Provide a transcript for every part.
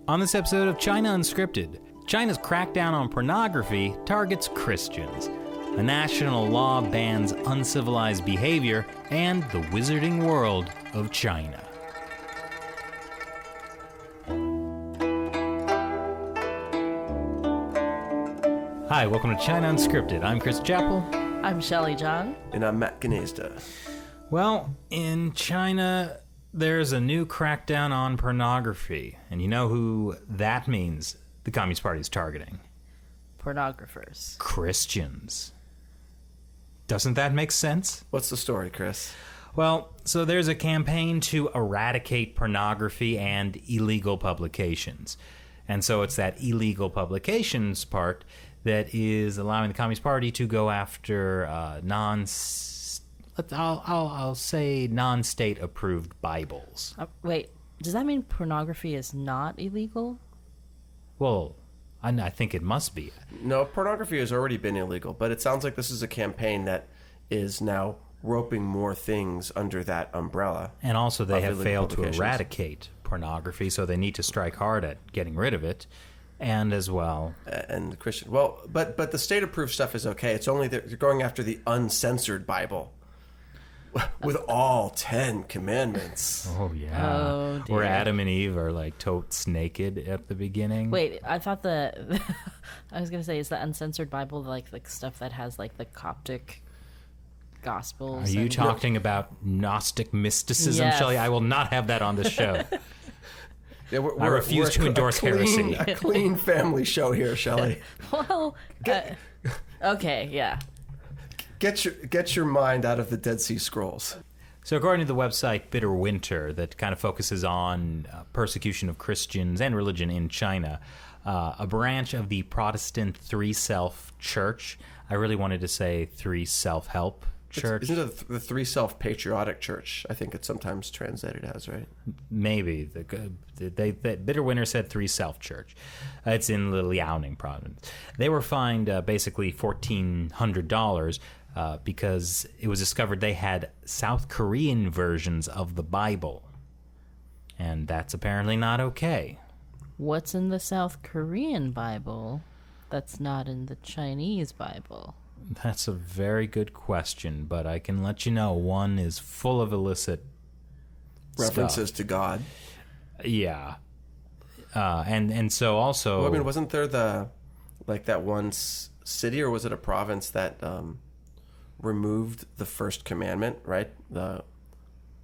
On this episode of China Unscripted, China's crackdown on pornography targets Christians. A national law bans uncivilized behavior and the wizarding world of China. Hi, welcome to China Unscripted. I'm Chris Chappell. I'm Shelley John. And I'm Matt Gnezda. Well, in China, there's a new crackdown on pornography. And you know who that means the Communist Party is targeting? Pornographers. Christians. Doesn't that make sense? What's the story, Chris? Well, so there's a campaign to eradicate pornography and illegal publications. And so it's that illegal publications part that is allowing the Communist Party to go after I'll say non-state approved Bibles. Wait, does that mean pornography is not illegal? Well, I think it must be. No, pornography has already been illegal, but it sounds like this is a campaign that is now roping more things under that umbrella. And also they have failed to eradicate pornography, so they need to strike hard at getting rid of it. And as well. And the Christian. Well, but the state-approved stuff is okay. It's only that you're going after the uncensored Bible with all 10 commandments. Oh, yeah. Oh, dear. Where Adam and Eve are like totes naked at the beginning. Wait, I thought I was going to say, is the uncensored Bible like stuff that has like the Coptic Gospels? Are you talking about Gnostic mysticism, Yes. Shelley? I will not have that on this show. Yeah, I refuse to endorse heresy. A clean family show here, Shelley. Well, okay, yeah. Get your mind out of the Dead Sea Scrolls. So according to the website Bitter Winter, that kind of focuses on persecution of Christians and religion in China, a branch of the Protestant Three Self Church, I really wanted to say Three Self-Help Church. Isn't it the Three Self Patriotic Church? I think it's sometimes translated as, right? Maybe. Bitter Winter said Three Self Church. It's in the Liaoning province. They were fined basically $1,400 because it was discovered they had South Korean versions of the Bible. And that's apparently not okay. What's in the South Korean Bible that's not in the Chinese Bible? That's a very good question, but I can let you know one is full of illicit References stuff. to God. Yeah. And so also... Well, I mean, wasn't there that one city, or was it a province that removed the first commandment, right? I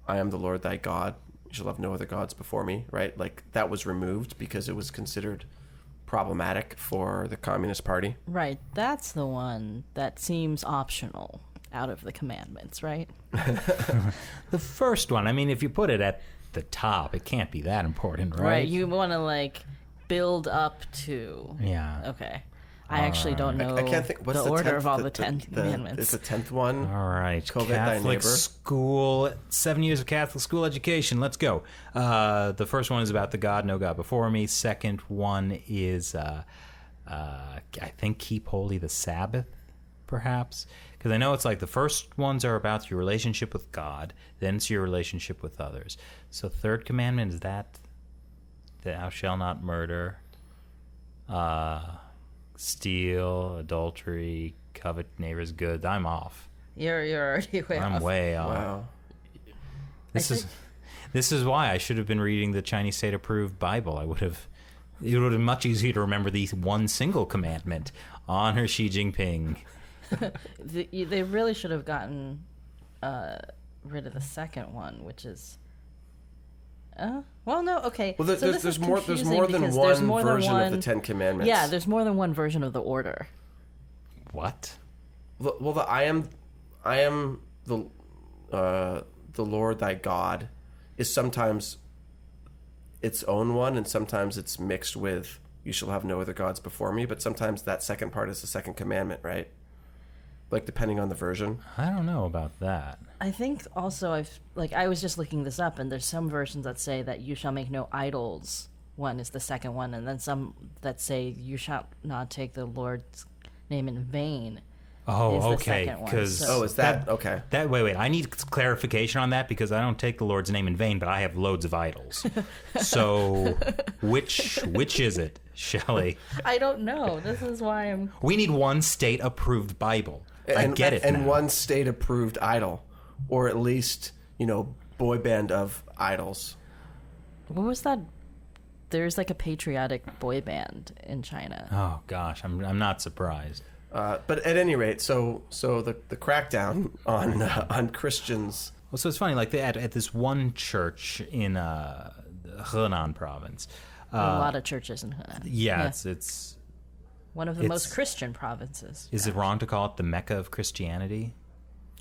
am the Lord thy God. You shall have no other gods before me, right? Like, that was removed because it was considered problematic for the Communist Party. Right, that's the one that seems optional out of the commandments, right? The first one, I mean, if you put it at the top, it can't be that important, right? Right, you want to build up to... Yeah. Okay. I actually don't know I can't think. What's the order 10th, of all the 10 commandments. It's the 10th one. All right. Covet thy Catholic neighbor. school, 7 years of Catholic school education. Let's go. The first one is about the God, no God before me. Second one is, I think, keep holy the Sabbath, perhaps. Because I know it's like the first ones are about your relationship with God, then it's your relationship with others. So third commandment is that thou shalt not murder, steal, adultery, covet neighbor's goods. I'm off. You're already way off. I'm way off. Wow. This is why I should have been reading the Chinese state-approved Bible. It would have been much easier to remember the one single commandment: honor Xi Jinping. They really should have gotten rid of the second one, which is... well, no, okay. Well, so there's more than one version of the 10 Commandments. Yeah, there's more than one version of the order. What? Well, the I am the Lord thy God is sometimes its own one, and sometimes it's mixed with you shall have no other gods before me. But sometimes that second part is the second commandment, right? Like, depending on the version. I don't know about that. I think also I was just looking this up, and there's some versions that say that you shall make no idols. One is the second one, and then some that say you shall not take the Lord's name in vain. Oh, is the okay. second one, Because so- Is that okay? That wait. I need clarification on that because I don't take the Lord's name in vain, but I have loads of idols. So, which is it, Shelley? I don't know. This is why I'm. We need one state-approved Bible. I get it. And now. one state-approved idol, or at least boy band of idols. What was that? There's like a patriotic boy band in China. Oh gosh, I'm not surprised. But at any rate, so the crackdown on Christians. Well, so it's funny. Like at this one church in Henan province. A lot of churches in Henan. Yeah, it's one of the most Christian provinces. Is it wrong to call it the Mecca of Christianity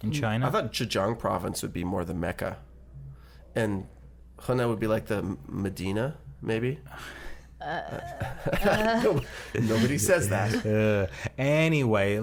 in China? I thought Zhejiang province would be more the Mecca, and Henan would be like the Medina, maybe. Nobody says that. Anyway,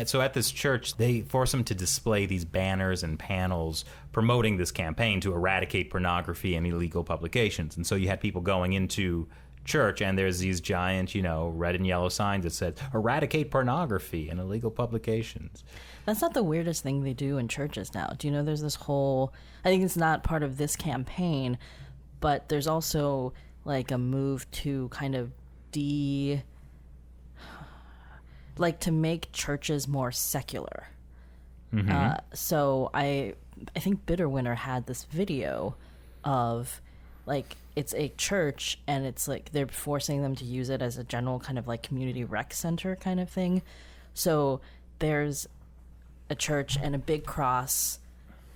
so at this church, they force them to display these banners and panels promoting this campaign to eradicate pornography and illegal publications. And so you had people going into church, and there's these giant, red and yellow signs that said, eradicate pornography and illegal publications. That's not the weirdest thing they do in churches now. Do you know there's this whole... I think it's not part of this campaign, but there's also like a move to kind of to make churches more secular. Mm-hmm. So I think Bitterwinter had this video of it's a church, and it's like they're forcing them to use it as a general kind of like community rec center kind of thing. So there's a church and a big cross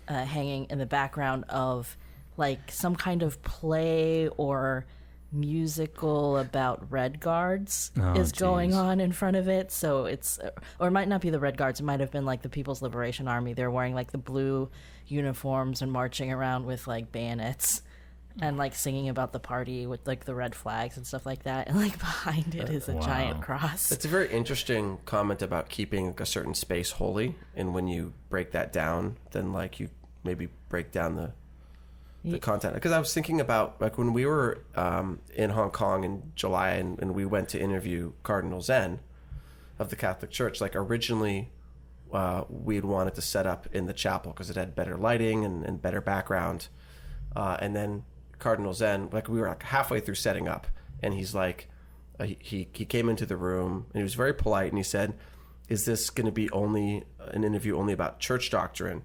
hanging in the background of like some kind of play or musical about Red Guards is going on in front of it. So it's, or it might not be the Red Guards. It might have been like the People's Liberation Army. They're wearing like the blue uniforms and marching around with like bayonets and like singing about the party with like the red flags and stuff like that. And like behind it is a giant cross. It's a very interesting comment about keeping a certain space holy. And when you break that down, then like you maybe break down the content. Because I was thinking about like when we were in Hong Kong in July and we went to interview Cardinal Zen of the Catholic Church. Like originally we'd wanted to set up in the chapel because it had better lighting and better background. And then Cardinal Zen, like we were like halfway through setting up, and he's like, he came into the room and he was very polite, and he said, "Is this going to be only an interview only about church doctrine?"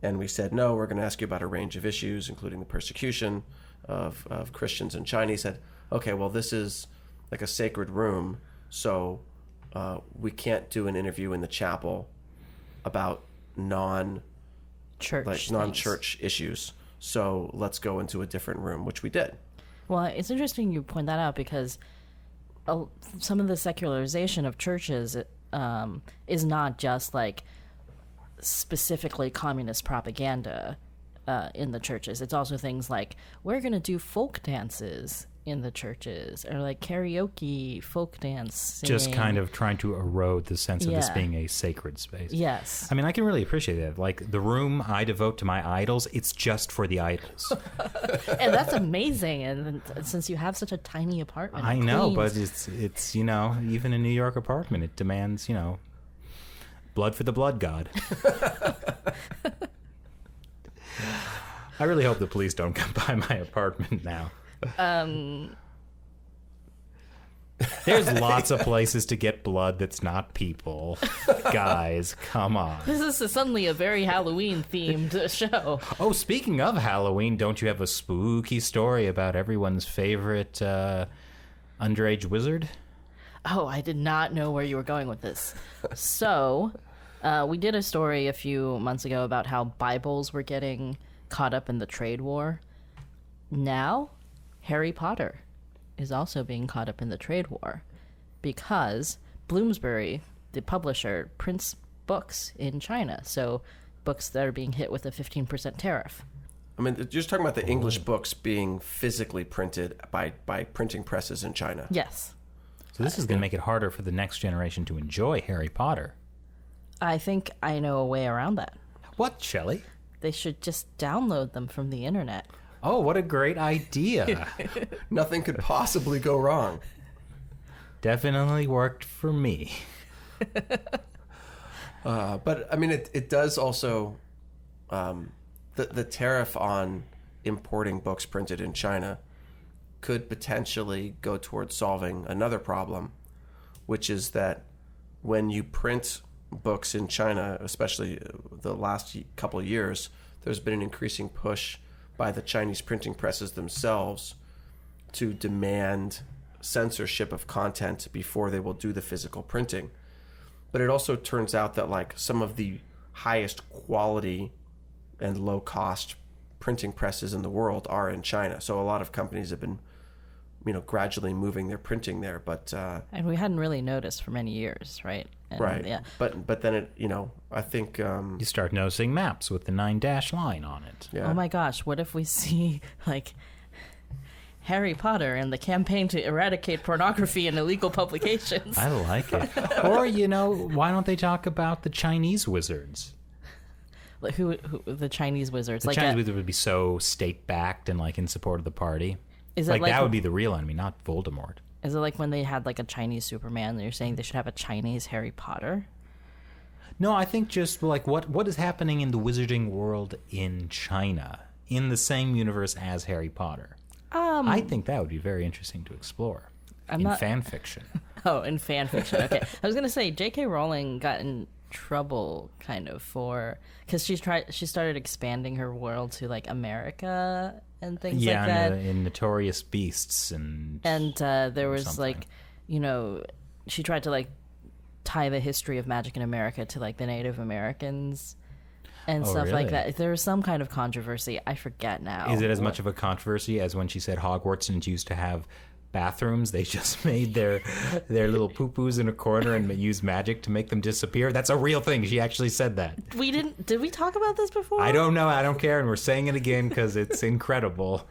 And we said, "No, we're going to ask you about a range of issues, including the persecution of Christians in China." He said, "Okay, well, this is like a sacred room, so we can't do an interview in the chapel about non-church issues. So let's go into a different room," which we did. Well, it's interesting you point that out because some of the secularization of churches is not just like specifically communist propaganda in the churches. It's also things like, we're going to do folk dances in the churches, or like karaoke, folk dance singing. Just kind of trying to erode the sense of this being a sacred space. Yes. I mean, I can really appreciate that. Like the room I devote to my idols, it's just for the idols. And that's amazing. And since you have such a tiny apartment, I know, Queens, but it's even a New York apartment, it demands blood for the blood god. I really hope the police don't come by my apartment now. There's lots of places to get blood that's not people. Guys, come on. this is suddenly a very Halloween themed show. Oh, speaking of Halloween, don't you have a spooky story about everyone's favorite underage wizard? Oh, I did not know where you were going with this. So, we did a story a few months ago about how Bibles were getting caught up in the trade war. Now, Harry Potter is also being caught up in the trade war because Bloomsbury, the publisher, prints books in China. So books that are being hit with a 15% tariff. I mean, you're just talking about the English books being physically printed by printing presses in China. Yes. So this is going to make it harder for the next generation to enjoy Harry Potter. I think I know a way around that. What, Shelley? They should just download them from the internet. Oh, what a great idea. Nothing could possibly go wrong. Definitely worked for me. But I mean, it does also the tariff on importing books printed in China could potentially go towards solving another problem, which is that when you print books in China, especially the last couple of years, there's been an increasing push by the Chinese printing presses themselves to demand censorship of content before they will do the physical printing. But it also turns out that like some of the highest quality and low cost printing presses in the world are in China. So a lot of companies have been, gradually moving their printing there. But and we hadn't really noticed for many years, right? And, right. Yeah. But then it, I think You start noticing maps with the 9- line on it. yeah. Oh my gosh, what if we see like Harry Potter and the campaign to eradicate pornography and illegal publications? I like it. Or, why don't they talk about the Chinese wizards? Like who the Chinese wizards? The Like Chinese wizards would be so state-backed and like in support of the party. Is it like like that would be the real enemy, not Voldemort. Is it like when they had like a Chinese Superman? You're saying they should have a Chinese Harry Potter? No, I think just like what is happening in the wizarding world in China in the same universe as Harry Potter. I think that would be very interesting to explore fan fiction. Oh, in fan fiction. Okay, I was gonna say J.K. Rowling got in trouble kind of because she started expanding her world to like America and things like that. In Notorious Beasts and there was something. like, she tried to like tie the history of magic in America to like the Native Americans and stuff like really? that. There was some kind of controversy. I forget now. Is it as much of a controversy as when she said Hogwarts didn't used to have bathrooms? They just made their little poo-poos in a corner and used magic to make them disappear. That's a real thing. She actually said that. Did we talk about this before? I don't know. I don't care. And we're saying it again because it's incredible.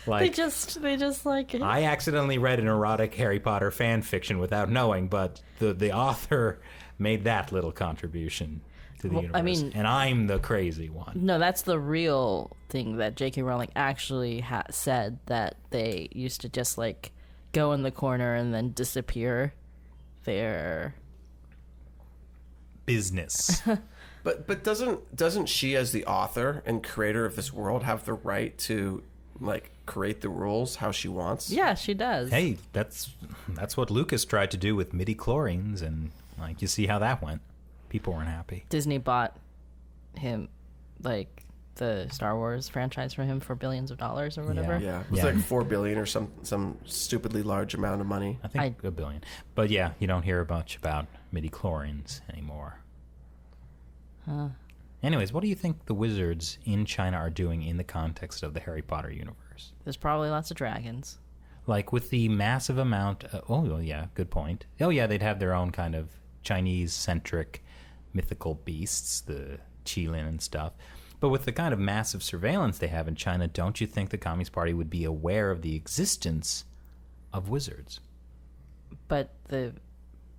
Like They just like I accidentally read an erotic Harry Potter fan fiction without knowing, but the author made that little contribution to the universe. I mean, and I'm the crazy one. No, that's the real thing that J.K. Rowling actually said, that they used to just like go in the corner and then disappear their Business. But doesn't she, as the author and creator of this world, have the right to like create the rules how she wants? Yeah, she does. Hey, that's what Lucas tried to do with midi-chlorians, and like you see how that went. People weren't happy. Disney bought him like the Star Wars franchise for him for billions of dollars or whatever. Yeah, it was like $4 billion or some stupidly large amount of money. I think $1 billion. But yeah, you don't hear much about midi-chlorians anymore. Anyways, what do you think the wizards in China are doing in the context of the Harry Potter universe? There's probably lots of dragons. Like with the massive amount... good point. Oh yeah, they'd have their own kind of Chinese-centric mythical beasts, the qilin and stuff. But with the kind of massive surveillance they have in China, don't you think the Communist Party would be aware of the existence of wizards? But the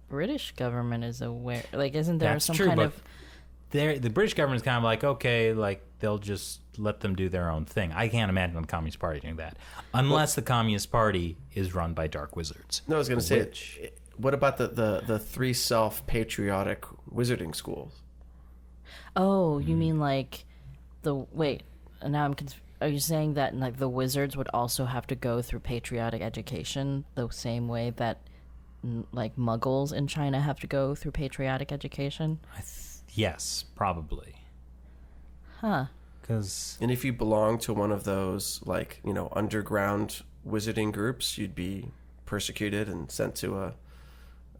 British government is aware. Like, isn't there That's some true, kind but of... the British government is kind of like, okay, like they'll just let them do their own thing. I can't imagine the Communist Party doing that. Unless the Communist Party is run by dark wizards. No, I was going to say, what about the three self-patriotic wizarding schools? Oh, you mean like wait, now I'm confused. Are you saying that like the wizards would also have to go through patriotic education the same way that like muggles in China have to go through patriotic education? Yes, probably. Huh. And if you belong to one of those like, underground wizarding groups, you'd be persecuted and sent to a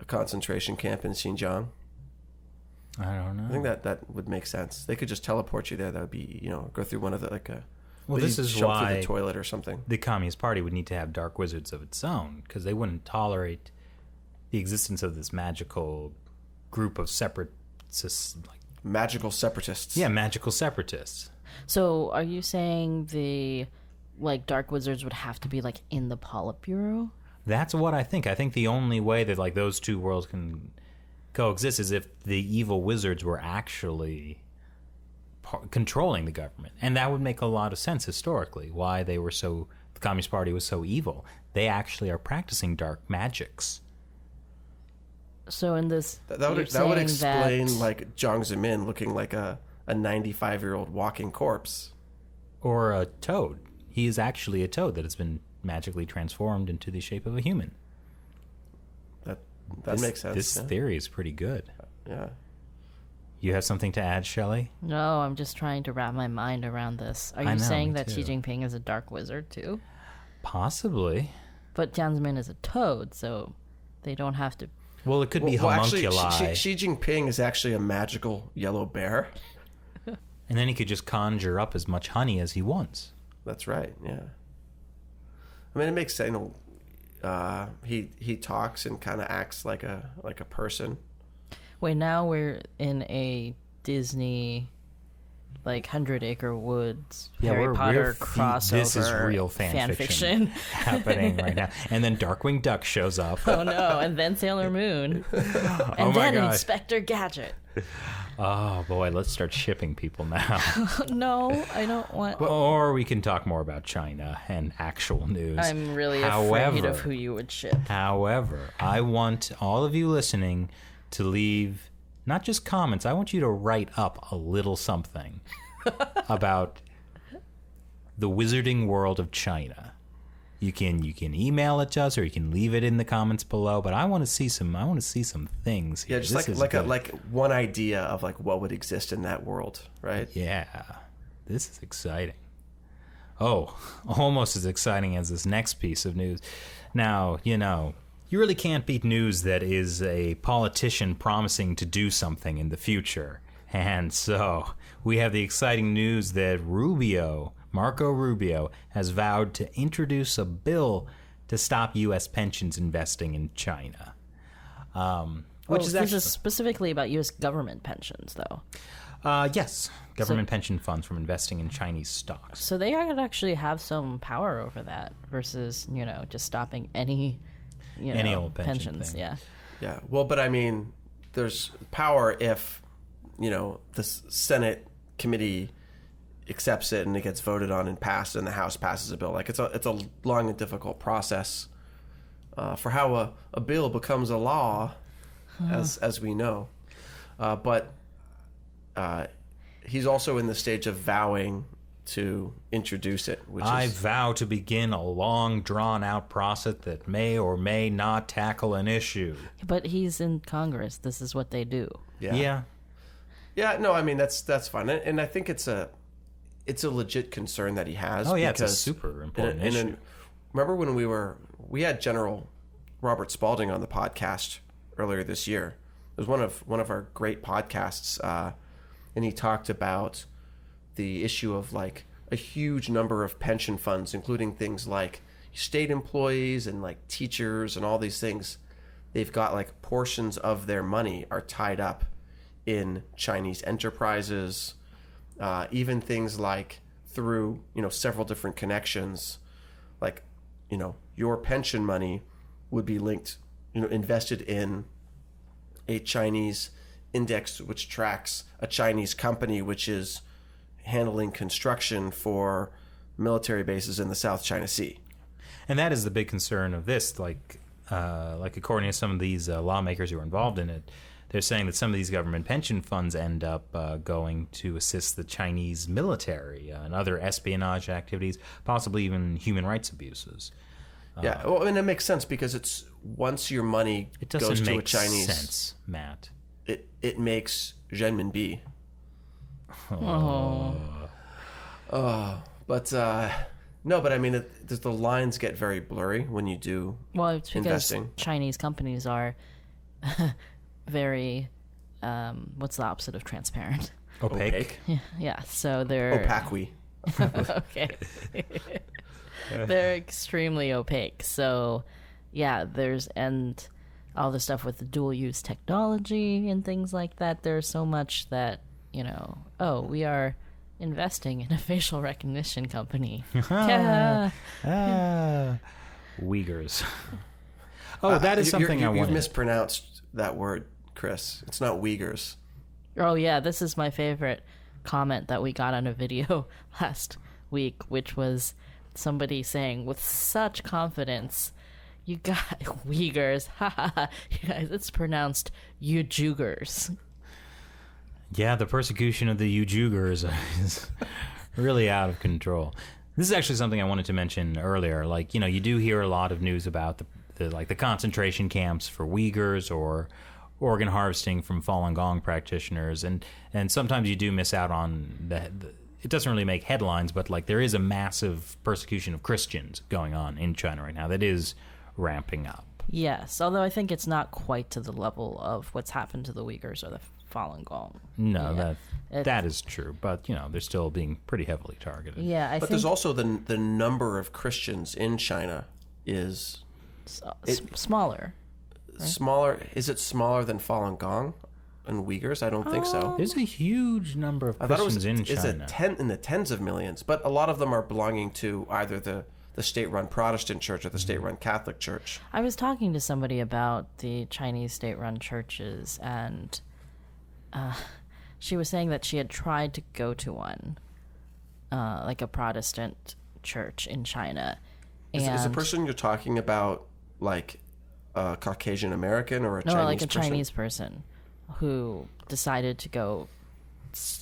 concentration camp in Xinjiang. I don't know. I think that would make sense. They could just teleport you there. That would be, go through one of the Well, this is through why the toilet or something. the Communist Party would need to have dark wizards of its own, because they wouldn't tolerate the existence of this magical group of separatists. Magical separatists. Yeah, magical separatists. So are you saying the like dark wizards would have to be like in the Politburo? That's what I think. I think the only way that like those two worlds can coexist is if the evil wizards were actually controlling the government, and that would make a lot of sense historically. Why the Communist Party was so evil? They actually are practicing dark magics. So in this, That would explain like Jiang Zemin looking like a 95-year-old walking corpse. Or a toad. He is actually a toad that has been magically transformed into the shape of a human. That makes sense. This theory is pretty good. Yeah. You have something to add, Shelley? No, I'm just trying to wrap my mind around this. Are you saying that Xi Jinping is a dark wizard too? Possibly. But Jiang Zemin is a toad, so they don't have to. Well, it could be homunculi. Actually, Xi Jinping is actually a magical yellow bear. And then he could just conjure up as much honey as he wants. That's right. Yeah. I mean, it makes sense. He talks and kind of acts like a person. Wait, now we're in a Disney, like 100 Acre Woods, Harry Potter crossover. This is real fan fiction happening right now. And then Darkwing Duck shows up. Oh no! And then Sailor Moon. And then Inspector Gadget. Oh boy, let's start shipping people now. No, I don't want. Or we can talk more about China and actual news. I'm really afraid of who you would ship. However, I want all of you listening to leave not just comments. I want you to write up a little something about the wizarding world of China. You can email it to us, or you can leave it in the comments below. But I want to see some things here. Yeah, just like one idea of like what would exist in that world, right? Yeah, this is exciting. Oh, almost as exciting as this next piece of news. Now, you really can't beat news that is a politician promising to do something in the future. And so we have the exciting news that Marco Rubio, has vowed to introduce a bill to stop U.S. pensions investing in China. This is specifically about U.S. government pensions, though. Yes, government pension funds from investing in Chinese stocks. So they could actually have some power over that versus, just stopping any old pensions. Yeah. Yeah. Well, but I mean, there's power if, the Senate committee accepts it and it gets voted on and passed, and the House passes a bill. Like it's a long and difficult process for how a bill becomes a law, as we know. But he's also in the stage of vowing to introduce it. I vow to begin a long, drawn-out process that may or may not tackle an issue. But he's in Congress. This is what they do. Yeah. Yeah. No, I mean that's fine, and I think it's a legit concern that he has. Oh yeah, it's a super important issue. Remember when we had General Robert Spalding on the podcast earlier this year? It was one of our great podcasts, and he talked about the issue of like a huge number of pension funds, including things like state employees and like teachers and all these things. They've got like portions of their money are tied up in Chinese enterprises, even things like through, several different connections, like, your pension money would be linked, invested in a Chinese index, which tracks a Chinese company, which is handling construction for military bases in the South China Sea. And that is the big concern of this. Like according to some of these lawmakers who are involved in it, they're saying that some of these government pension funds end up going to assist the Chinese military and other espionage activities, possibly even human rights abuses. Yeah, well, and it makes sense because it's once your money goes to a Chinese, it doesn't make sense, Matt. It makes renminbi. But I mean, the lines get very blurry when you do. Well, it's because investing. Chinese companies are very, what's the opposite of transparent? Opaque. Yeah. So they're opaque. Okay. They're extremely opaque. So, yeah, and all the stuff with the dual use technology and things like that. There's so much that, we are investing in a facial recognition company. Uighurs. Oh, that is something I wanted. You've mispronounced that word, Chris. It's not Uighurs. Oh, yeah, this is my favorite comment that we got on a video last week, which was somebody saying with such confidence, You got Uighurs. You guys, it's pronounced Uighurs. Yeah, the persecution of the Uighurs is really out of control. This is actually something I wanted to mention earlier. Like, you do hear a lot of news about the concentration camps for Uighurs or organ harvesting from Falun Gong practitioners, and sometimes you do miss out on it doesn't really make headlines, but like there is a massive persecution of Christians going on in China right now that is ramping up. Yes, although I think it's not quite to the level of what's happened to the Uighurs or the Falun Gong. No, that is true, but they're still being pretty heavily targeted. Yeah, but there's also the number of Christians in China is smaller. Right? Smaller. Is it smaller than Falun Gong and Uyghurs? I don't think so. There's a huge number of Christians in China. Is it in the tens of millions? But a lot of them are belonging to either the state-run Protestant church or the state-run Catholic church. I was talking to somebody about the Chinese state-run churches, and she was saying that she had tried to go to one, like a Protestant church in China. Is the person you're talking about like a Caucasian American or a Chinese person? No, like a Chinese person who decided to go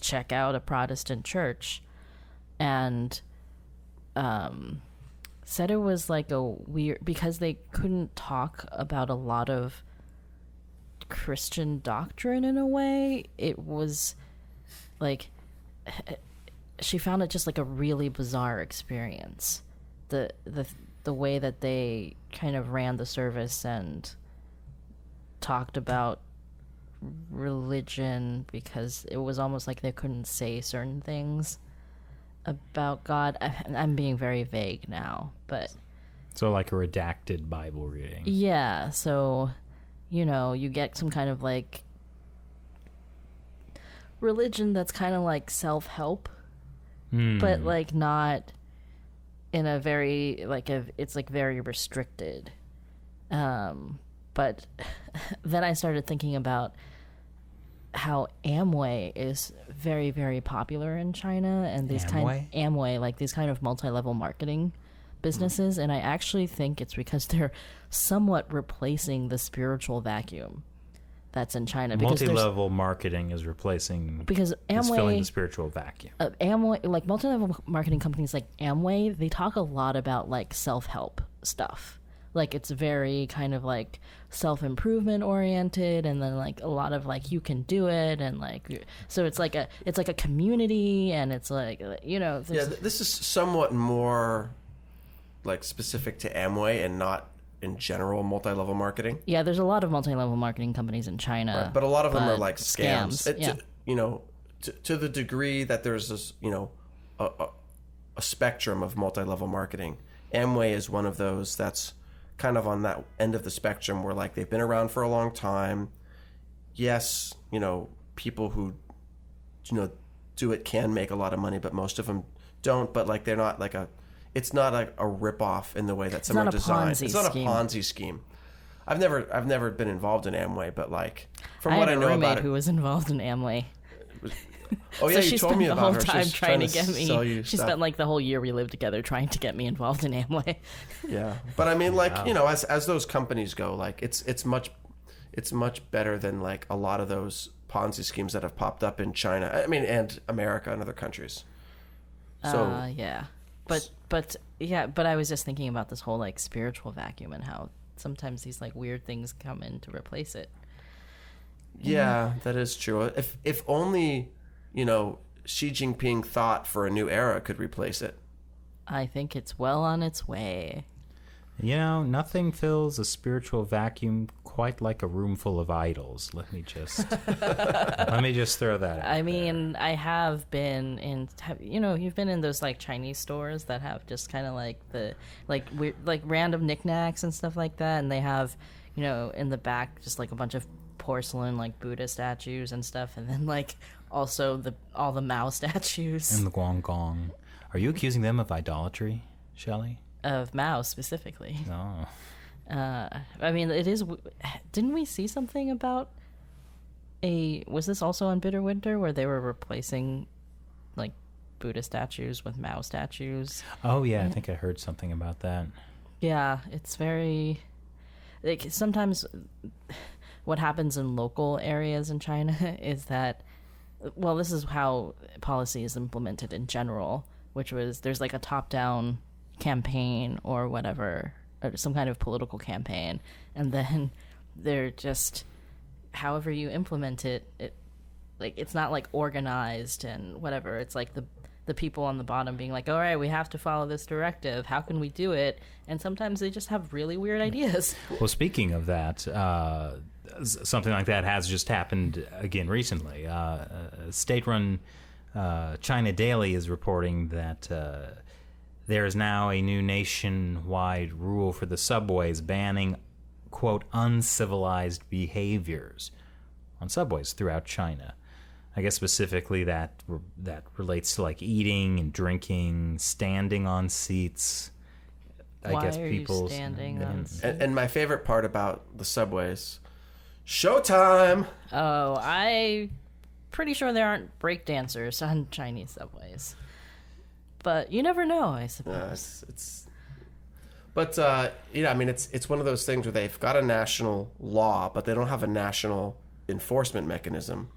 check out a Protestant church and said it was like a weird, because they couldn't talk about a lot of Christian doctrine in a way. It was like she found it just like a really bizarre experience. The way that they kind of ran the service and talked about religion, because it was almost like they couldn't say certain things about God. I'm being very vague now, but so like a redacted Bible reading. Yeah, so you get some kind of like religion that's kind of like self-help, but like not in a very it's like very restricted. But then I started thinking about how Amway is very, very popular in China, and these Amway, like these kind of multi-level marketing businesses, and I actually think it's because they're somewhat replacing the spiritual vacuum that's in China. Multi-level marketing is replacing, because Amway is filling the spiritual vacuum. Amway, like multi-level marketing companies like Amway, they talk a lot about like self-help stuff. Like it's very kind of like self-improvement oriented, and then like a lot of like you can do it, and like so it's like a community, and it's like this is somewhat more like specific to Amway and not in general multi-level marketing. Yeah, there's a lot of multi-level marketing companies in China, right, but a lot of them are like scams. Yeah. To the degree that there's this a spectrum of multi-level marketing. Amway is one of those that's kind of on that end of the spectrum where like they've been around for a long time. Yes, people who do it can make a lot of money, but most of them don't. But like they're not like it's not a rip-off in the way that some are designed. It's not a Ponzi scheme. I've never been involved in Amway, but like from what I know about it, I had a roommate who was involved in Amway. Oh yeah, you told me about her. She spent the whole time trying to get me. She spent like the whole year we lived together trying to get me involved in Amway. Yeah, but I mean, like as those companies go, like it's much better than like a lot of those Ponzi schemes that have popped up in China. I mean, and America and other countries. So yeah, but I was just thinking about this whole like spiritual vacuum and how sometimes these like weird things come in to replace it. Yeah, that is true. If only Xi Jinping thought for a new era could replace it. I think it's well on its way. Nothing fills a spiritual vacuum quite like a room full of idols. Let me just throw that out. I mean, I have been you've been in those like Chinese stores that have just kind of like the weird, like random knickknacks and stuff like that, and they have in the back just like a bunch of porcelain like Buddha statues and stuff, and then like also all the Mao statues and the Guangdong. Are you accusing them of idolatry, Shelley? Of Mao specifically? No. I mean, it is. Didn't we see something about was this also on Bitter Winter where they were replacing like Buddha statues with Mao statues? Oh yeah, I think I heard something about that. Yeah, it's very like sometimes what happens in local areas in China is that, well, this is how policy is implemented in general, which was there's like a top-down campaign or whatever, or some kind of political campaign, and then they're just, however you implement it, like it's not like organized and whatever. It's like the people on the bottom being like, all right, we have to follow this directive. How can we do it? And sometimes they just have really weird ideas. Well, speaking of that, something like that has just happened again recently. State-run China Daily is reporting that there is now a new nationwide rule for the subways banning, quote, uncivilized behaviors on subways throughout China. I guess specifically that relates to like eating and drinking, standing on seats. Why are you standing on seats? And my favorite part about the subways, showtime. Oh, I pretty sure there aren't breakdancers on Chinese subways, but you never know, I suppose. But I mean, it's one of those things where they've got a national law, but they don't have a national enforcement mechanism.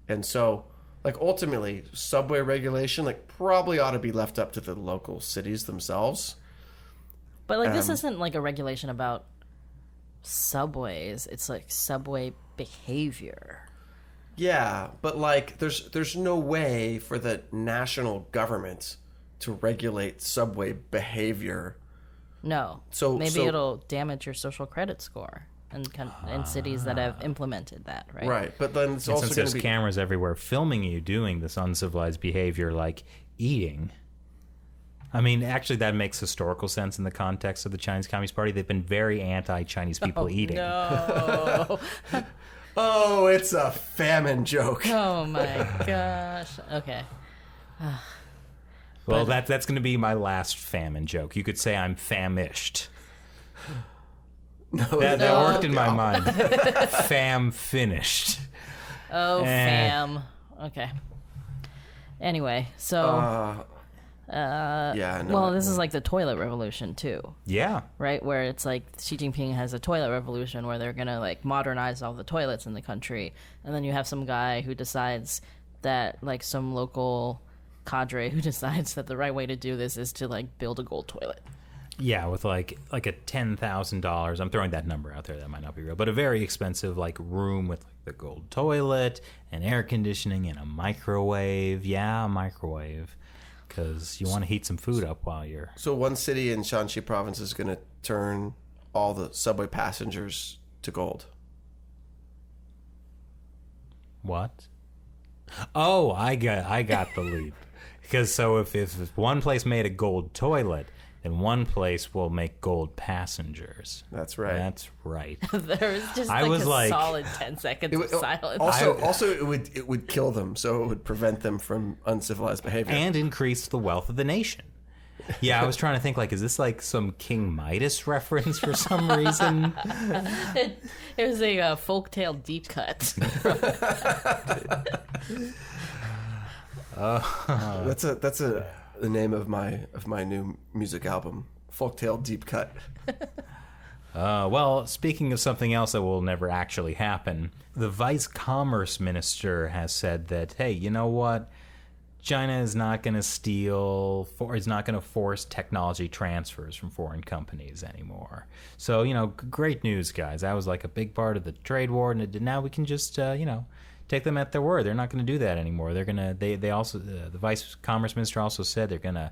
And so, like, ultimately, subway regulation, like, probably ought to be left up to the local cities themselves. But, like, this isn't, like, a regulation about subways. It's, like, subway behavior. Yeah, but, like, there's no way for the national government to regulate subway behavior. No. So maybe it'll damage your social credit score. In cities that have implemented that, right? Right, but then it's also since going there's to be cameras everywhere filming you doing this uncivilized behavior, like eating. I mean, actually, that makes historical sense in the context of the Chinese Communist Party. They've been very anti-Chinese people eating. No. Oh, it's a famine joke. Oh my gosh. Okay. Well, that's going to be my last famine joke. You could say I'm famished. No, that worked in my mind. Fam finished. Oh, fam. Okay. Anyway, so... yeah. No, well, this is like the toilet revolution, too. Yeah. Right? Where it's like Xi Jinping has a toilet revolution where they're going to like modernize all the toilets in the country. And then you have some guy who decides that, like some local cadre who decides that the right way to do this is to like build a gold toilet. Yeah, with like a $10,000. I'm throwing that number out there. That might not be real, but a very expensive like room with like the gold toilet and air conditioning and a microwave. Yeah, a microwave, because you want to heat some food up while you're. So one city in Shanxi province is going to turn all the subway passengers to gold. What? Oh, I got the lead. Because so if one place made a gold toilet, then one place will make gold passengers. That's right. That's right. There was just solid 10 seconds of silence. Also, it would kill them, so it would prevent them from uncivilized behavior. And increase the wealth of the nation. Yeah, I was trying to think, like, is this like some King Midas reference for some reason? It was a folktale deep cut. That's the name of my new music album, Folktale Deep Cut. Well, speaking of something else that will never actually happen, the Vice Commerce Minister has said that, hey, you know what? China is not going to is not going to force technology transfers from foreign companies anymore. So, great news, guys. That was like a big part of the trade war, and now we can just, take them at their word. They're not going to do that anymore. They're going to, they also, the Vice Commerce Minister also said they're going to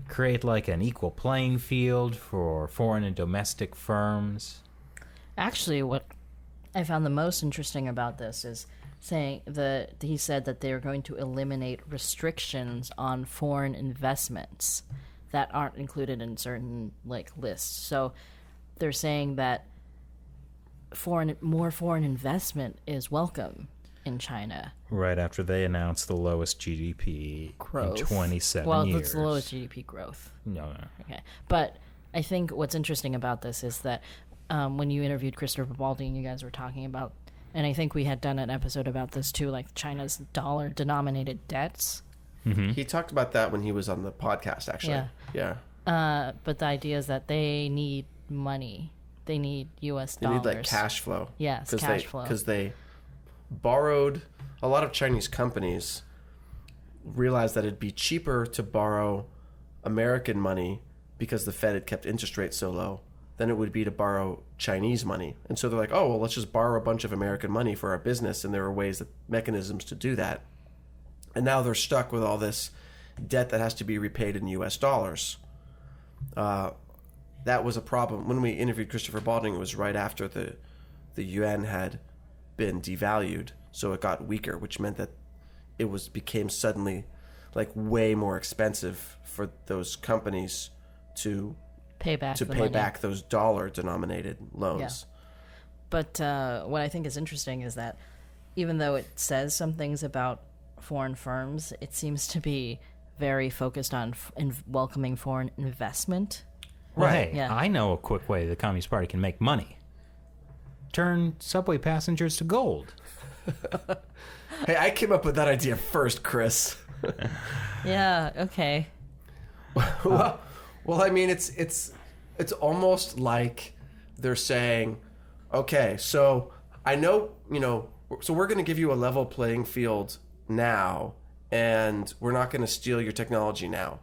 create like an equal playing field for foreign and domestic firms. Actually, what I found the most interesting about this is saying that he said that they are going to eliminate restrictions on foreign investments that aren't included in certain like lists. So they're saying that more foreign investment is welcome in China. Right after they announced the lowest GDP growth in 27 years. Well, it's the lowest GDP growth. No. Okay. But I think what's interesting about this is that when you interviewed Christopher Balding, you guys were talking about, and I think we had done an episode about this too, like China's dollar-denominated debts. Mm-hmm. He talked about that when he was on the podcast, actually. Yeah. But the idea is that they need money. They need U.S. They dollars. need like cash flow. Yes, cash flow. Because they borrowed, a lot of Chinese companies realized that it'd be cheaper to borrow American money because the Fed had kept interest rates so low than it would be to borrow Chinese money. And so they're like, oh, well, let's just borrow a bunch of American money for our business. And there are mechanisms to do that. And now they're stuck with all this debt that has to be repaid in U.S. dollars. That was a problem. When we interviewed Christopher Balding, it was right after the yuan had been devalued. So it got weaker, which meant that it became suddenly like way more expensive for those companies to pay back those dollar-denominated loans. Yeah. But what I think is interesting is that even though it says some things about foreign firms, it seems to be very focused on welcoming foreign investment. Right. Yeah. I know a quick way the Communist Party can make money. Turn subway passengers to gold. Hey, I came up with that idea first, Chris. Yeah, okay. Well, I mean, it's almost like they're saying, okay, so I know, so we're going to give you a level playing field now, and we're not going to steal your technology now.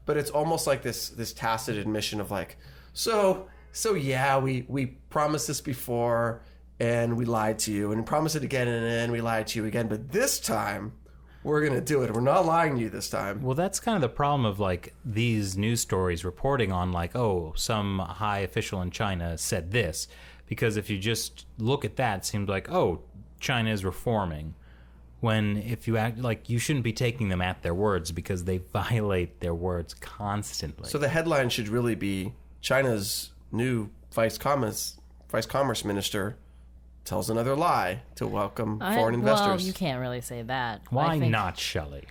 But it's almost like this tacit admission of like, so yeah, we promised this before and we lied to you, and we promised it again and then we lied to you again, but this time we're going to do it. We're not lying to you this time. Well, that's kind of the problem of like these news stories reporting on like, oh, some high official in China said this, because if you just look at that, it seems like, oh, China is reforming. When if you act like, you shouldn't be taking them at their words because they violate their words constantly. So the headline should really be China's new vice commerce minister tells another lie to welcome foreign investors. Well, you can't really say that. Why not, Shelley?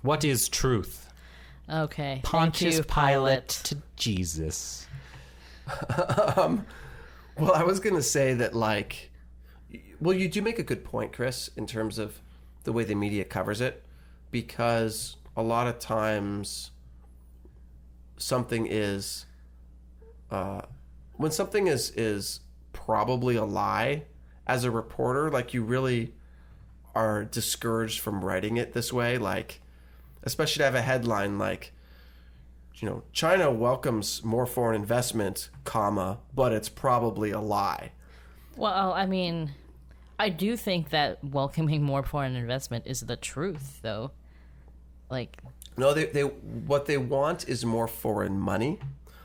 What is truth? Okay. Pontius Thank you, Pilate to Jesus. Well, I was going to say that, like, well, you do make a good point, Chris, in terms of the way the media covers it, because a lot of times something is, when something is probably a lie, as a reporter, like, you really are discouraged from writing it this way, like, especially to have a headline like, China welcomes more foreign investment, but it's probably a lie. Well, I mean, I do think that welcoming more foreign investment is the truth, though. Like, no, they what they want is more foreign money,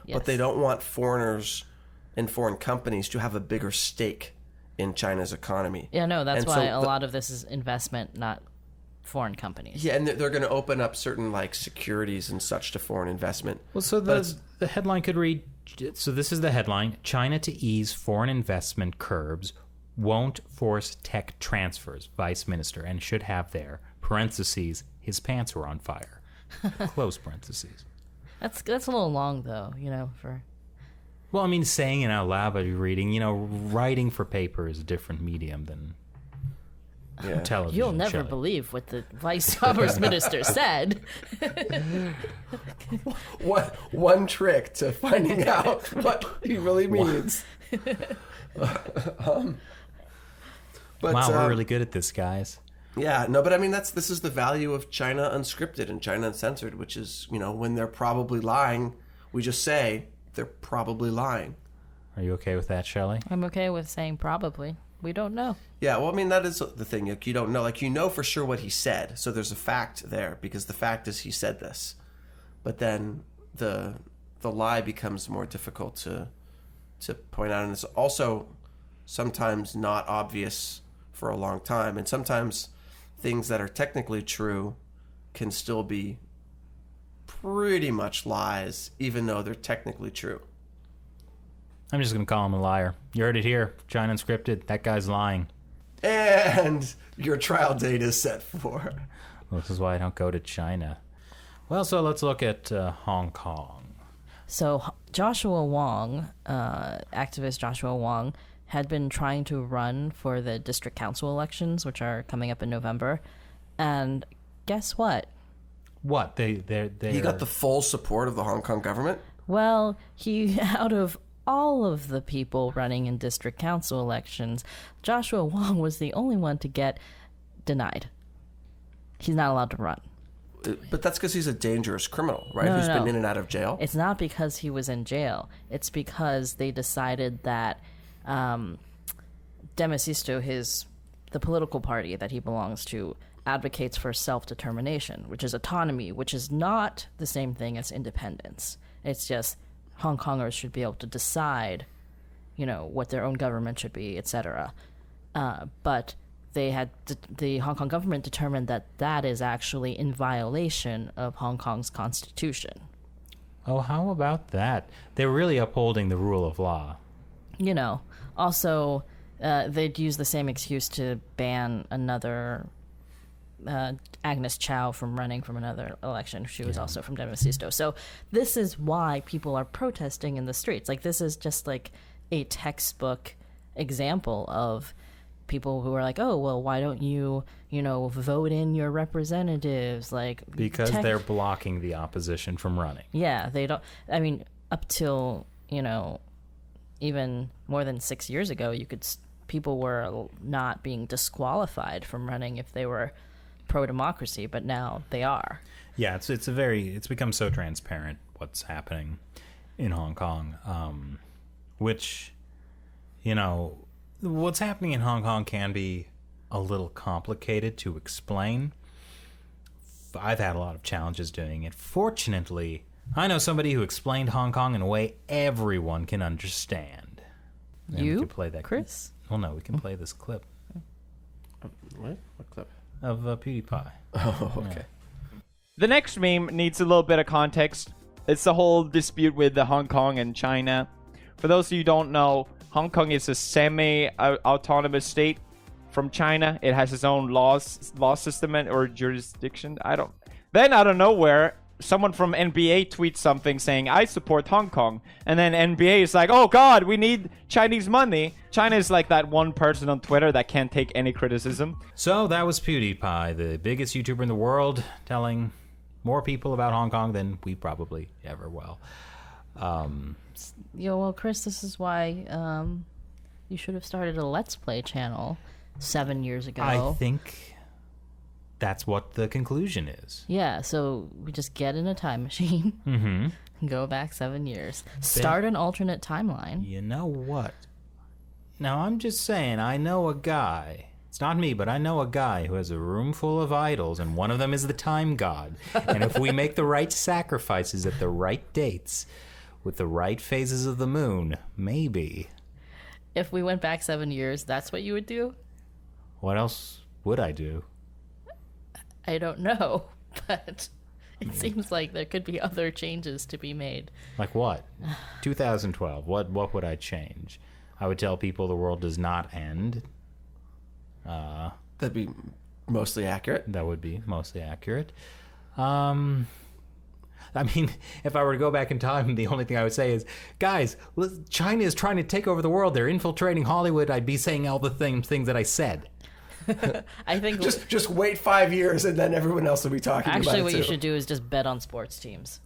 yes. But they don't want foreigners and foreign companies to have a bigger stake in China's economy. Yeah, no, that's why a lot of this is investment, not foreign companies. Yeah, and they're going to open up certain like securities and such to foreign investment. Well, so the headline could read, so this is the headline: China to ease foreign investment curbs, won't force tech transfers, Vice Minister, and should have there, parentheses, his pants were on fire, close parentheses. That's a little long, though, for... Well, I mean, saying it out loud, but reading, writing for paper is a different medium than television. You'll never believe what the Vice Commerce Minister said. One trick to finding out what he really means. But, wow, we're really good at this, guys. Yeah, no, but I mean, this is the value of China Unscripted and China Uncensored, which is, when they're probably lying, we just say they're probably lying. Are you okay with that, Shelley? I'm okay with saying probably. We don't know. Yeah, well, I mean, that is the thing. Like, you don't know. Like, for sure what he said, so there's a fact there, because the fact is he said this. But then the lie becomes more difficult to point out, and it's also sometimes not obvious for a long time, and sometimes things that are technically true can still be pretty much lies, even though they're technically true. I'm just going to call him a liar. You heard it here. China Unscripted. That guy's lying. And your trial date is set for. Well, this is why I don't go to China. Well, so let's look at Hong Kong. So Joshua Wong, activist Joshua Wong, had been trying to run for the district council elections, which are coming up in November. And guess what? What? They He got the full support of the Hong Kong government? Well, he, out of all of the people running in district council elections, Joshua Wong was the only one to get denied. He's not allowed to run. But that's because he's a dangerous criminal, right? No, Who's no. been in and out of jail. It's not because he was in jail. It's because they decided that Demasisto, the political party that he belongs to, advocates for self-determination, which is autonomy, which is not the same thing as independence. It's just Hong Kongers should be able to decide, what their own government should be, etc. But the Hong Kong government determined that is actually in violation of Hong Kong's constitution. Oh, how about that? They're really upholding the rule of law. Also, they'd use the same excuse to ban another Agnes Chow from running from another election. She was also from Demasisto. So this is why people are protesting in the streets. Like, this is just like a textbook example of people who are like, oh, well, why don't you, vote in your representatives? Because they're blocking the opposition from running. Yeah, they don't. I mean, up till, even more than 6 years ago, people were not being disqualified from running if they were pro-democracy, but now they are. Yeah, it's become so transparent what's happening in Hong Kong, which, what's happening in Hong Kong can be a little complicated to explain. I've had a lot of challenges doing it. Fortunately, I know somebody who explained Hong Kong in a way everyone can understand. And we can play that Chris? Well, no, we can play this clip. What clip? Of PewDiePie. Oh, okay. Yeah. The next meme needs a little bit of context. It's the whole dispute with the Hong Kong and China. For those of you who don't know, Hong Kong is a semi-autonomous state from China. It has its own law system or jurisdiction. Then out of nowhere, someone from NBA tweets something saying, I support Hong Kong. And then NBA is like, oh God, we need Chinese money. China is like that one person on Twitter that can't take any criticism. So that was PewDiePie, the biggest YouTuber in the world, telling more people about Hong Kong than we probably ever will. Well, Chris, this is why you should have started a Let's Play channel 7 years ago. I think that's what the conclusion is. Yeah, so we just get in a time machine, and go back 7 years, start an alternate timeline. You know what? Now, I'm just saying, I know a guy. It's not me, but I know a guy who has a room full of idols, and one of them is the time god. And if we make the right sacrifices at the right dates, with the right phases of the moon, maybe. If we went back 7 years, that's what you would do? What else would I do? I don't know, but it seems like there could be other changes to be made. Like what? 2012. What would I change? I would tell people the world does not end. That'd be mostly accurate. That would be mostly accurate. I mean, if I were to go back in time, the only thing I would say is, guys, China is trying to take over the world. They're infiltrating Hollywood. I'd be saying all the things that I said. I think just wait 5 years and then everyone else will be talking about it. Actually, what you too. should do is just bet on sports teams.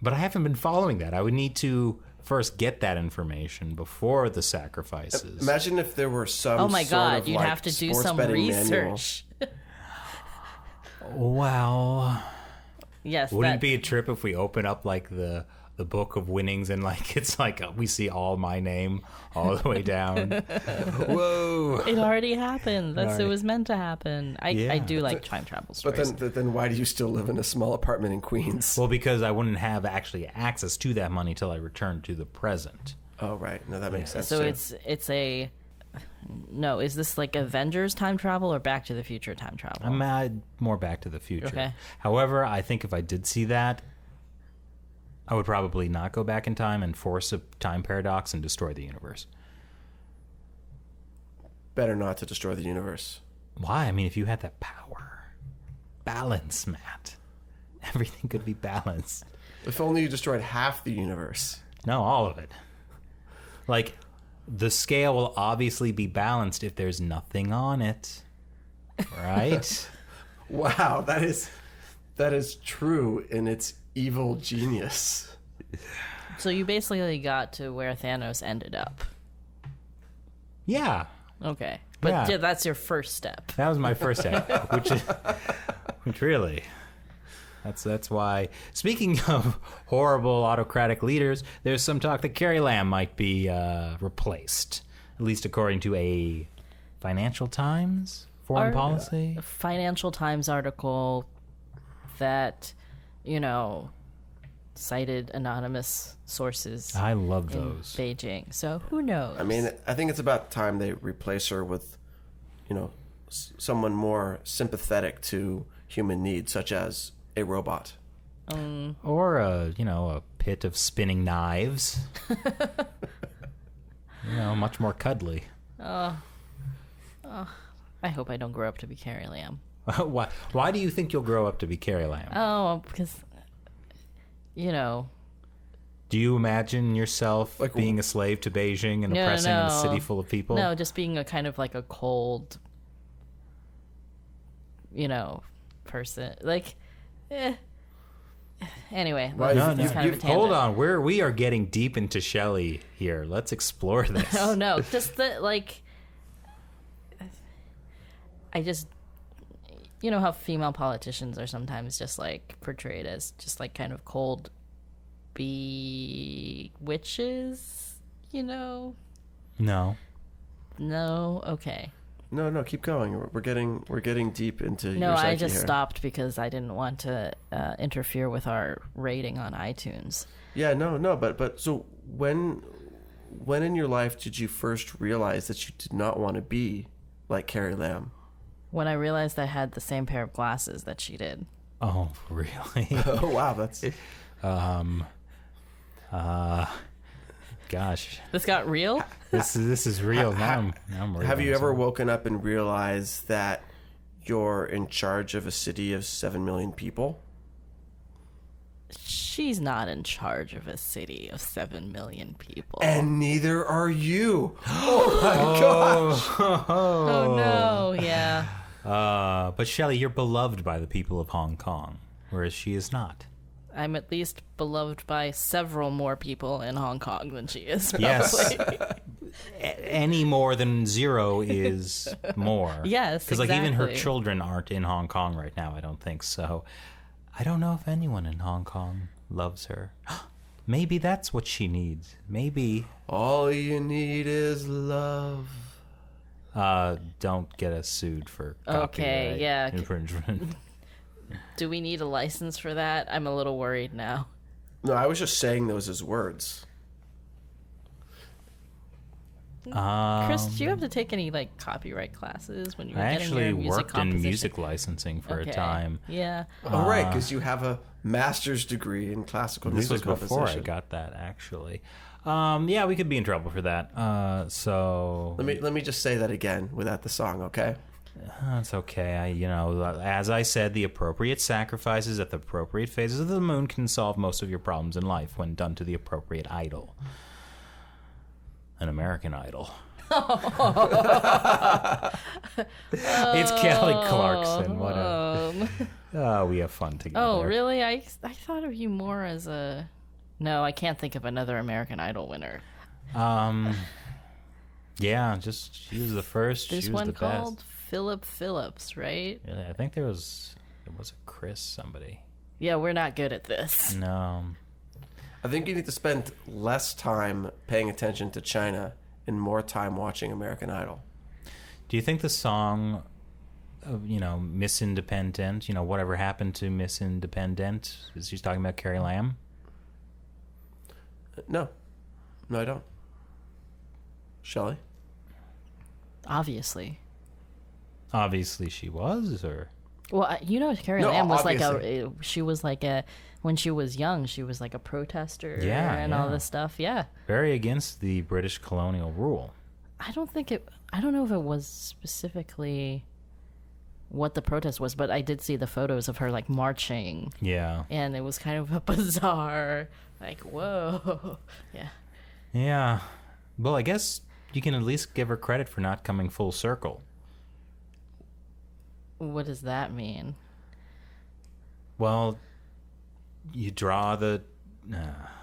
But I haven't been following that. I would need to first get that information before the sacrifices. Imagine if there were some. Oh my sort God, of, you'd like, have to do sports some betting manual. research. Well, Yes. wouldn't it be a trip if we open up like the book of winnings and like it's like we see all my name all the way down? Whoa! It already happened. It was meant to happen. I Yeah. do like time travel But stories. then why do you still live in a small apartment in Queens? Well, because I wouldn't have actually access to that money till I return to the present. Oh, right. No, that makes sense. So too. it's a no. Is this like Avengers time travel or Back to the Future time travel? I'm mad more Back to the Future. Okay. However, I think if I did see that, I would probably not go back in time and force a time paradox and destroy the universe. Better not to destroy the universe. Why? I mean, if you had that power. Balance, Matt. Everything could be balanced. If only you destroyed half the universe. No, all of it. Like, the scale will obviously be balanced if there's nothing on it. Right? Wow, that is true in its evil genius. So you basically got to where Thanos ended up. Yeah. Okay. But Yeah. that's your first step. That was my first step, which really, that's why. Speaking of horrible autocratic leaders, there's some talk that Carrie Lam might be replaced, at least according to a Financial Times foreign policy. Financial Times article that, cited anonymous sources I love in those. Beijing. So who knows? I mean, I think it's about time they replace her with, someone more sympathetic to human needs, such as a robot. Or a pit of spinning knives. Much more cuddly. I hope I don't grow up to be Carrie Lam. Why do you think you'll grow up to be Carrie Lam? Oh, because, Do you imagine yourself being a slave to Beijing and oppressing a city full of people? No, just being a kind of like a cold, person. Anyway, Hold on. We are getting deep into Shelley here. Let's explore this. Oh no, just I just, how female politicians are sometimes just portrayed as just kind of cold witches, No. No, okay. No, keep going. We're getting deep into No, your psyche I just here. stopped because I didn't want to interfere with our rating on iTunes. Yeah, no, but so when in your life did you first realize that you did not want to be like Carrie Lam? When I realized I had the same pair of glasses that she did. Oh, really? Oh wow, that's Gosh. This got real? This is real. Now I'm real. Have you ever woken up and realized that you're in charge of a city of 7 million people? She's not in charge of a city of 7 million people. And neither are you. Oh my gosh. Oh no, yeah. But Shelley, you're beloved by the people of Hong Kong, whereas she is not. I'm at least beloved by several more people in Hong Kong than she is. Yes. Any more than zero is more. Yes, Because even her exactly. children aren't in Hong Kong right now, I don't think. So I don't know if anyone in Hong Kong loves her. Maybe that's what she needs. Maybe. All you need is love. Don't get us sued for copyright yeah. infringement. Do we need a license for that? I'm a little worried now. No, I was just saying those as words. Chris, do you have to take any copyright classes when you were I getting actually your music worked in composition? music licensing for a time. Yeah. Oh, right, because you have a master's degree in classical This was music before I composition. got that, actually. Yeah, we could be in trouble for that. So Let me just say that again without the song, okay? it's okay. As I said, the appropriate sacrifices at the appropriate phases of the moon can solve most of your problems in life when done to the appropriate idol. An American Idol. It's Kelly Clarkson. Whatever. We have fun together. Oh, really? I thought of you more as a... No, I can't think of another American Idol winner. Yeah, just she was the first. There's she was one the called best. Philip Phillips, right? Yeah, I think there was a Chris somebody. Yeah, we're not good at this. No. I think you need to spend less time paying attention to China and more time watching American Idol. Do you think the song, Miss Independent, whatever happened to Miss Independent, is she's talking about Carrie Lam? No, I don't. Shelley? Obviously. Obviously she was, or... Well, Carrie No, Lam was obviously. she was when she was young, she was a protester and all yeah. this stuff. Yeah. Very against the British colonial rule. I don't know if it was specifically what the protest was, but I did see the photos of her marching, Yeah. and it was kind of a bizarre, whoa. Yeah. Yeah. Well, I guess you can at least give her credit for not coming full circle. What does that mean? Well, you draw the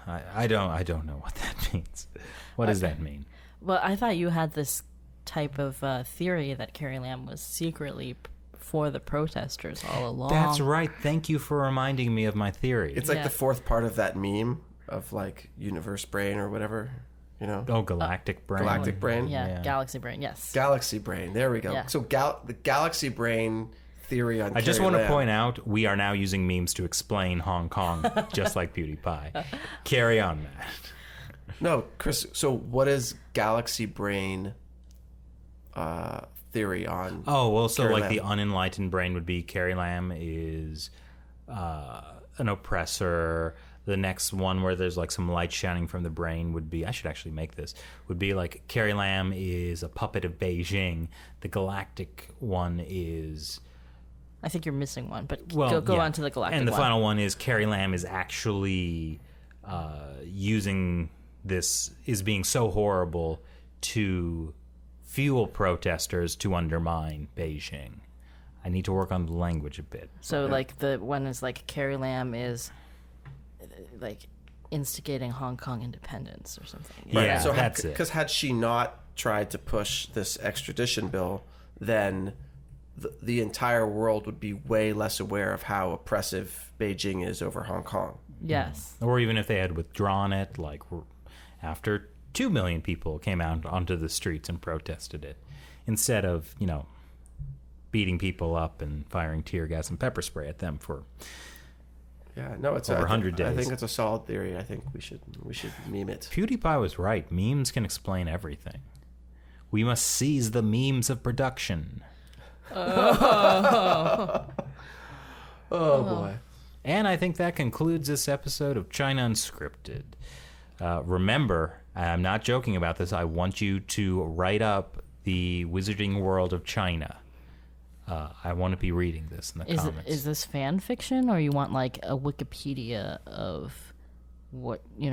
I don't know what that means. What does that mean? Well, I thought you had this type of theory that Carrie Lam was secretly for the protesters all along. That's right. Thank you for reminding me of my theory. It's like the fourth part of that meme of like universe brain or whatever, you know? Oh, galactic brain. Galactic brain? Yeah, galaxy brain, yes. Galaxy brain. There we go. Yeah. So the galaxy brain theory on I just Carrie want to Lam. point out we are now using memes to explain Hong Kong, just like PewDiePie. Carry on, Matt. No, Chris, so what is galaxy brain theory on? Oh, well, so Carrie like Lam? the unenlightened brain would be Carrie Lam is an oppressor. The next one where there's like some light shining from the brain would be, I should actually make this, would be like Carrie Lam is a puppet of Beijing. The galactic one is... I think you're missing one, but Well, go yeah. on to the galactic And the one. final one is Carrie Lam is actually using this, is being so horrible to fuel protesters to undermine Beijing. I need to work on the language a bit. So, like, the one is like Carrie Lam is like instigating Hong Kong independence or something. Right. Yeah, so that's it. Because had she not tried to push this extradition bill, then the entire world would be way less aware of how oppressive Beijing is over Hong Kong. Yes. Or even if they had withdrawn it, like after 2 million people came out onto the streets and protested it, instead of, beating people up and firing tear gas and pepper spray at them for Yeah, no, it's over 100 days. I think it's a solid theory. I think we should meme it. PewDiePie was right. Memes can explain everything. We must seize the memes of production. Oh boy. And I think that concludes this episode of China Unscripted. Remember, I'm not joking about this. I want you to write up the Wizarding World of China. I want to be reading this in the comments. Is this fan fiction, or you want like a Wikipedia of what This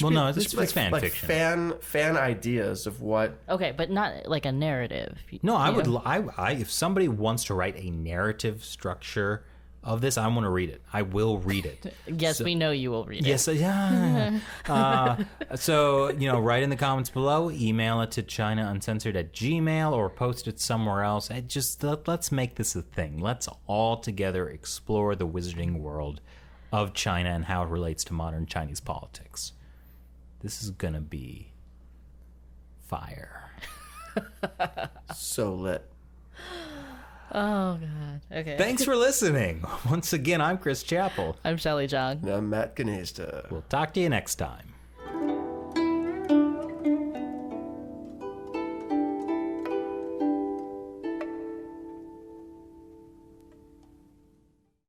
Well, should no, this it's should be fan fiction. Fan ideas of what. Okay, but not like a narrative. No, I you would. know? I if somebody wants to write a narrative structure of this, I want to read it. I will read it. Yes, we know you will read it. Yes, yeah. So, write in the comments below, email it to ChinaUncensored@gmail.com or post it somewhere else. And just let's make this a thing. Let's all together explore the wizarding world of China and how it relates to modern Chinese politics. This is going to be fire. So lit. Oh God. Okay. Thanks for listening. Once again, I'm Chris Chappell. I'm Shelley Jong. Now Matt Ganesta. We'll talk to you next time.